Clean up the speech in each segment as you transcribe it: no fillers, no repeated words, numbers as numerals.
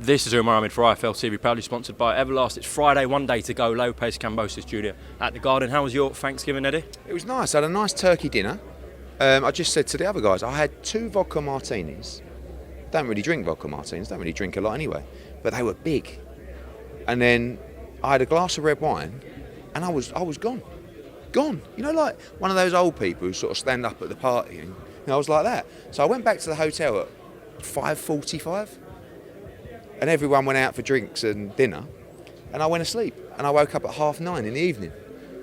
This is Umar Ahmed for IFL TV, proudly sponsored by Everlast. It's Friday, one day to go. Lopez Cambosis Jr. at the Garden. How was your Thanksgiving, Eddie? It was nice. I had a nice turkey dinner. I just said to the other guys, I had 2 vodka martinis. Don't really drink vodka martinis, don't really drink a lot anyway. But they were big. And then I had a glass of red wine and I was gone. Gone. You know, like one of those old people who sort of stand up at the party. And I was like that. So I went back to the hotel at 5:45. And everyone went out for drinks and dinner, and I went asleep. And I woke up at 9:30 in the evening,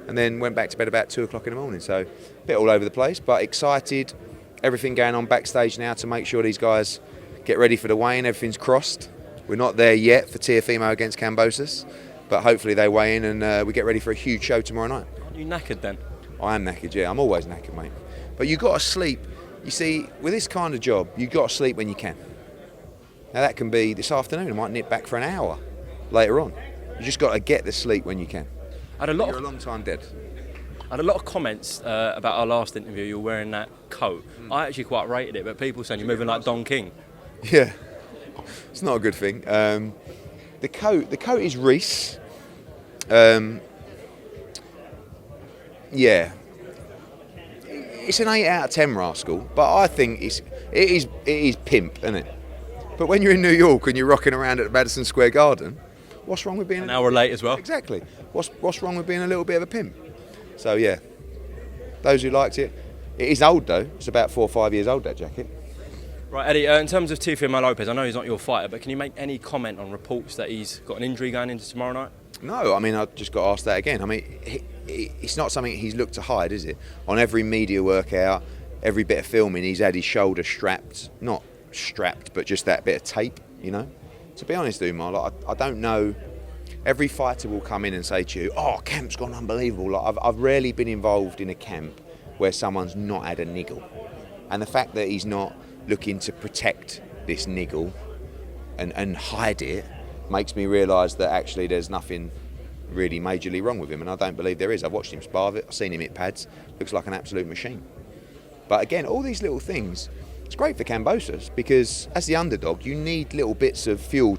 and then went back to bed about 2 o'clock in the morning. So a bit all over the place, but excited. Everything going on backstage now to make sure these guys get ready for the weigh-in. Everything's crossed. We're not there yet for Teofimo against Cambosis, but hopefully they weigh in and we get ready for a huge show tomorrow night. Aren't you knackered then? I am knackered, yeah. I'm always knackered, mate. But you've got to sleep. You see, with this kind of job, you've got to sleep when you can. Now that can be this afternoon. I might nip back for an hour later on. You just got to get the sleep when you can. You're a long time dead. I had a lot of comments about our last interview. You were wearing that coat. I actually quite rated it, but people saying you're moving like Don King. Yeah, it's not a good thing. The coat is Reese. Yeah, it's an 8 out of 10 rascal, but I think it is pimp, isn't it? But when you're in New York and you're rocking around at Madison Square Garden, what's wrong with being an hour late as well? Exactly. What's wrong with being a little bit of a pimp? So yeah, those who liked it. It is old though. It's about 4 or 5 years old, that jacket. Right, Eddie. In terms of Teofimo Lopez, I know he's not your fighter, but can you make any comment on reports that he's got an injury going into tomorrow night? No, I mean I just got asked that again. I mean, it's not something he's looked to hide, is it? On every media workout, every bit of filming, he's had his shoulder strapped, not strapped, but just that bit of tape, you know. To be honest, Umar, like, I don't know. Every fighter will come in and say to you, "Oh, camp's gone unbelievable." Like, I've rarely been involved in a camp where someone's not had a niggle, and the fact that he's not looking to protect this niggle and hide it makes me realise that actually there's nothing really majorly wrong with him, and I don't believe there is. I've watched him spar, I've seen him hit pads. Looks like an absolute machine. But again, all these little things. It's great for Cambosis because as the underdog, you need little bits of fuel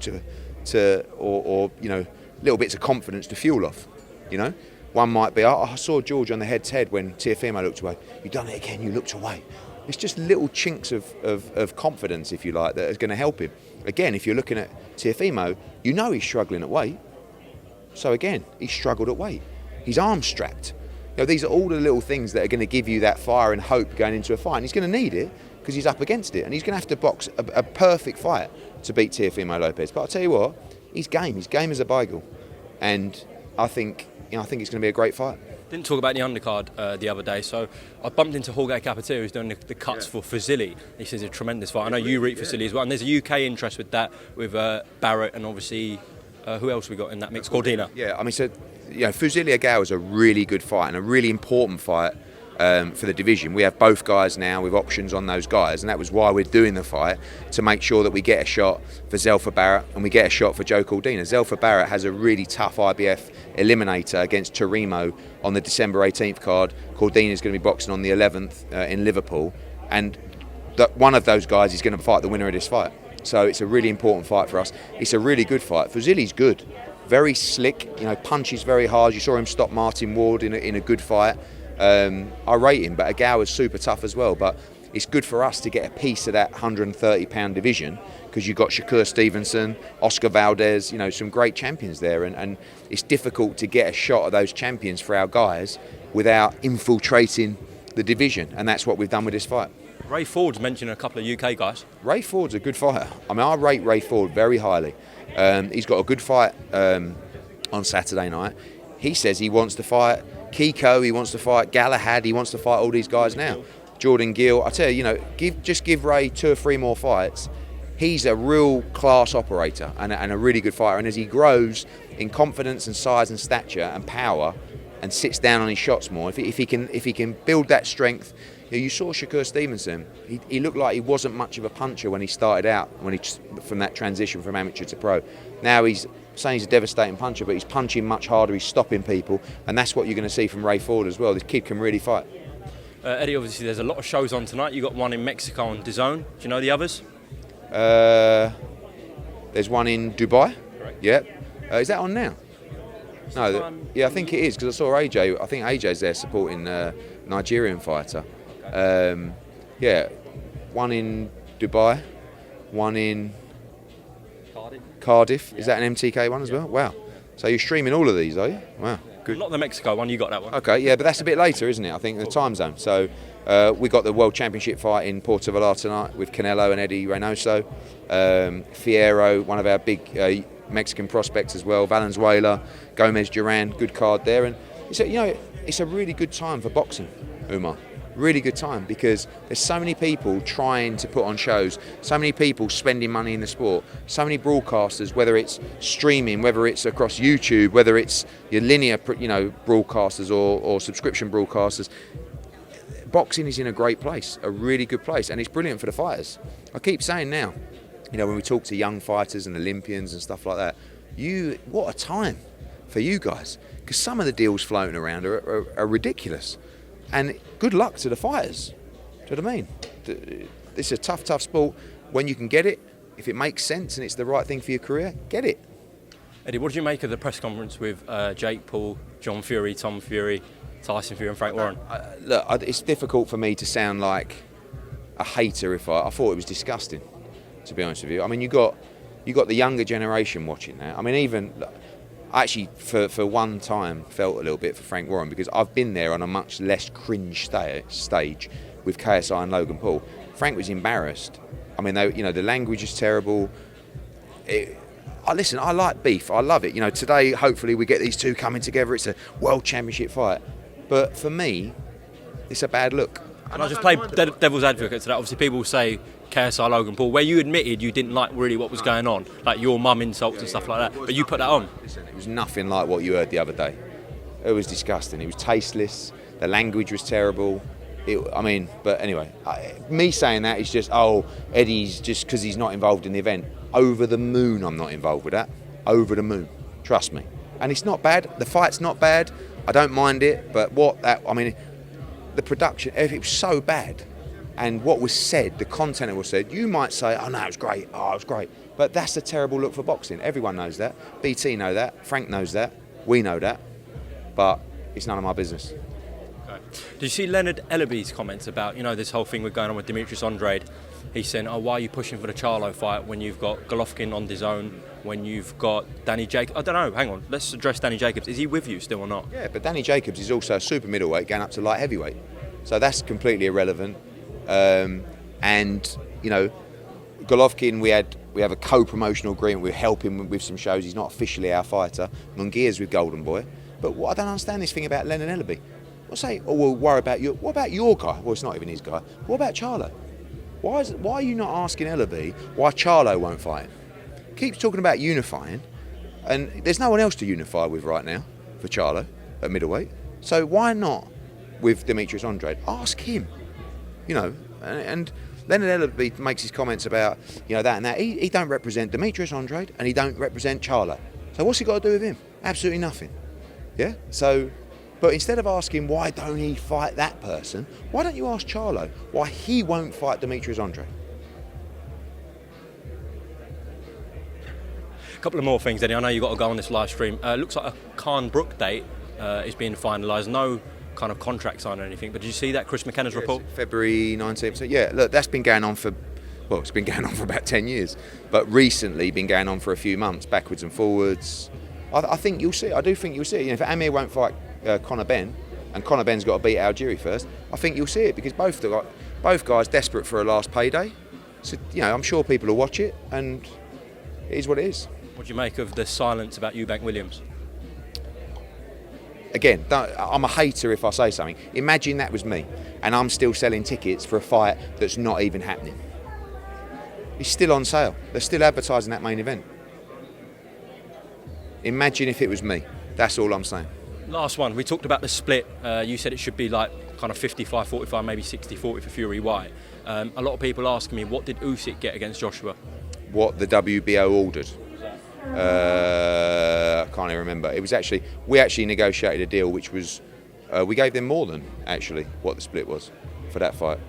or you know, little bits of confidence to fuel off. You know, one might be, I saw George on the head-to-head when Teofimo looked away. You done it again. You looked away. It's just little chinks of confidence, if you like, that is going to help him. Again, if you're looking at Teofimo, you know he's struggling at weight. So again, he's struggled at weight. His arm's strapped. You know, these are all the little things that are going to give you that fire and hope going into a fight. And he's going to need it because he's up against it. And he's going to have to box a perfect fight to beat Teofimo Lopez. But I'll tell you what, he's game. He's game as a beagle. And I think it's going to be a great fight. Didn't talk about the undercard the other day, so I bumped into Jorge Capatero, who's doing the cuts for Fazili. He says it's a tremendous fight. I know you rate Fazili as well, and there's a UK interest with that, with Barrett and obviously who else we got in that mix? Cordina. Yeah, I mean, so Fazili Agao is a really good fight and a really important fight for the division. We have both guys now with options on those guys, and that was why we're doing the fight, to make sure that we get a shot for Zelfa Barrett and we get a shot for Joe Cordina. Zelfa Barrett has a really tough IBF eliminator against Torimo on the December 18th card. Cordina is going to be boxing on the 11th in Liverpool, and one of those guys is going to fight the winner of this fight. So it's a really important fight for us. It's a really good fight. Fazili's good, very slick, you know, punches very hard. You saw him stop Martin Ward in a good fight. I rate him, but Agao is super tough as well. But it's good for us to get a piece of that 130-pound division because you've got Shakur Stevenson, Oscar Valdez, you know, some great champions there. And it's difficult to get a shot of those champions for our guys without infiltrating the division. And that's what we've done with this fight. Ray Ford's mentioned a couple of UK guys. Ray Ford's a good fighter. I mean, I rate Ray Ford very highly. He's got a good fight on Saturday night. He says he wants to fight Kiko, he wants to fight Galahad, he wants to fight all these guys now. Jordan Gill, I tell you, give Ray 2 or 3 more fights. He's a real class operator and a really good fighter. And as he grows in confidence and size and stature and power, and sits down on his shots more, if he can build that strength. You saw Shakur Stevenson. He looked like he wasn't much of a puncher when he started out, from that transition from amateur to pro. Now he's saying he's a devastating puncher, but he's punching much harder. He's stopping people, and that's what you're going to see from Ray Ford as well. This kid can really fight. Eddie, obviously there's a lot of shows on tonight. You got one in Mexico on DAZN. Do you know the others? There's one in Dubai. Correct. Yep. Is that on now? No. I think it is, because I saw AJ. I think AJ's there supporting Nigerian fighter. Okay. One in Dubai, one in Cardiff. Is that an MTK one as well? Wow. So you're streaming all of these, are you? Wow. Good. Not the Mexico one, you got that one. Okay, yeah, but that's a bit later, isn't it? I think the time zone. So we got the World Championship fight in Puerto Vallarta tonight with Canelo and Eddie Reynoso. Fierro, one of our big Mexican prospects as well. Valenzuela, Gomez Duran, good card there. And it's a really good time for boxing, Umar. Really good time, because there's so many people trying to put on shows, so many people spending money in the sport, so many broadcasters, whether it's streaming, whether it's across YouTube, whether it's your linear broadcasters or subscription broadcasters. Boxing is in a great place, a really good place, and it's brilliant for the fighters. I keep saying now, when we talk to young fighters and Olympians and stuff like that, what a time for you guys, because some of the deals floating around are ridiculous. And good luck to the fighters. Do you know what I mean? It's a tough sport. When you can get it, if it makes sense and it's the right thing for your career, get it. Eddie, what did you make of the press conference with Jake Paul, John Fury, Tom Fury, Tyson Fury and Frank Warren? Look, it's difficult for me to sound like a hater if I thought it was disgusting, to be honest with you. I mean, you got the younger generation watching that. I mean, even... I actually, for one time, felt a little bit for Frank Warren, because I've been there on a much less cringe stage with KSI and Logan Paul. Frank was embarrassed. I mean, the language is terrible. Listen, I like beef. I love it. Today, hopefully, we get these two coming together. It's a world championship fight. But for me, it's a bad look. And I just play devil's advocate to that. Obviously, people will say KSI Logan Paul, where you admitted you didn't like really what was going on, like your mum insults and stuff like that, but you put that on. Listen, it was nothing like what you heard the other day. It was disgusting. It was tasteless. The language was terrible. But anyway, me saying that is just, Eddie's just because he's not involved in the event. Over the moon, I'm not involved with that. Over the moon. Trust me. And it's not bad. The fight's not bad. I don't mind it. But the production, if it was so bad, and what was said, the content that was said, you might say, it was great, it was great. But that's a terrible look for boxing. Everyone knows that. BT know that. Frank knows that. We know that. But it's none of my business. Okay. Did you see Leonard Ellaby's comments about, this whole thing going on with Demetrius Andrade? He's saying, why are you pushing for the Charlo fight when you've got Golovkin on DAZN, when you've got Danny Jacobs? I don't know, hang on, let's address Danny Jacobs. Is he with you still or not? Yeah, but Danny Jacobs is also a super middleweight going up to light heavyweight. So that's completely irrelevant. Golovkin, we have a co-promotional agreement. We're helping him with some shows. He's not officially our fighter. Munguia's with Golden Boy. But what I don't understand this thing about Leonard Ellaby. We'll worry about you. What about your guy? Well, it's not even his guy. What about Charlo? Why are you not asking Ellaby why Charlo won't fight him? Keeps talking about unifying, and there's no one else to unify with right now for Charlo at middleweight. So why not with Demetrius Andrade? Ask him. And Leonard Ellaby makes his comments about, that and that. He don't represent Demetrius Andrade, and he don't represent Charlo. So what's he got to do with him? Absolutely nothing. Yeah? So, but instead of asking why don't he fight that person, why don't you ask Charlo why he won't fight Demetrius Andrade? A couple of more things, Eddie. I know you've got to go on this live stream. Looks like a Khan Brook date is being finalised. No kind of contract sign or anything, but did you see that Chris McKenna's report? February 19th. Yeah, look, that's been going on it's been going on for about 10 years, but recently been going on for a few months, backwards and forwards. I think you'll see it. I do think you'll see it. If Amir won't fight Conor Benn, and Conor Benn's got to beat Algieri first, I think you'll see it, because both guys desperate for a last payday. So, I'm sure people will watch it, and it is what it is. What do you make of the silence about Eubank Williams? Again, I'm a hater if I say something. Imagine that was me, and I'm still selling tickets for a fight that's not even happening. It's still on sale. They're still advertising that main event. Imagine if it was me. That's all I'm saying. Last one. We talked about the split. You said it should be like kind of 55-45, maybe 60-40 for Fury White. A lot of people asking me, what did Usyk get against Joshua? What the WBO ordered. I can't even remember. It was we actually negotiated a deal which was we gave them more than actually what the split was for that fight.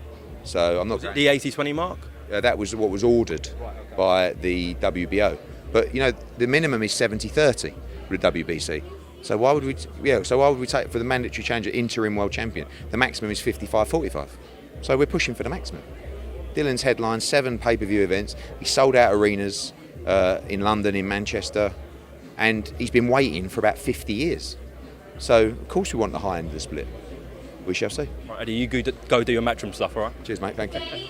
So I'm not. Was it the 80-20 mark? That was what was ordered by the WBO. But the minimum is 70-30 with the WBC. So why would we? So why would we take for the mandatory challenger interim world champion? The maximum is 55-45. So we're pushing for the maximum. Dylan's headlined 7 pay-per-view events. He sold out arenas in London, in Manchester, and he's been waiting for about 50 years. So of course we want the high end of the split. We shall see. Right, Eddie, you go do your matchroom stuff, all right? Cheers, mate. Thank you.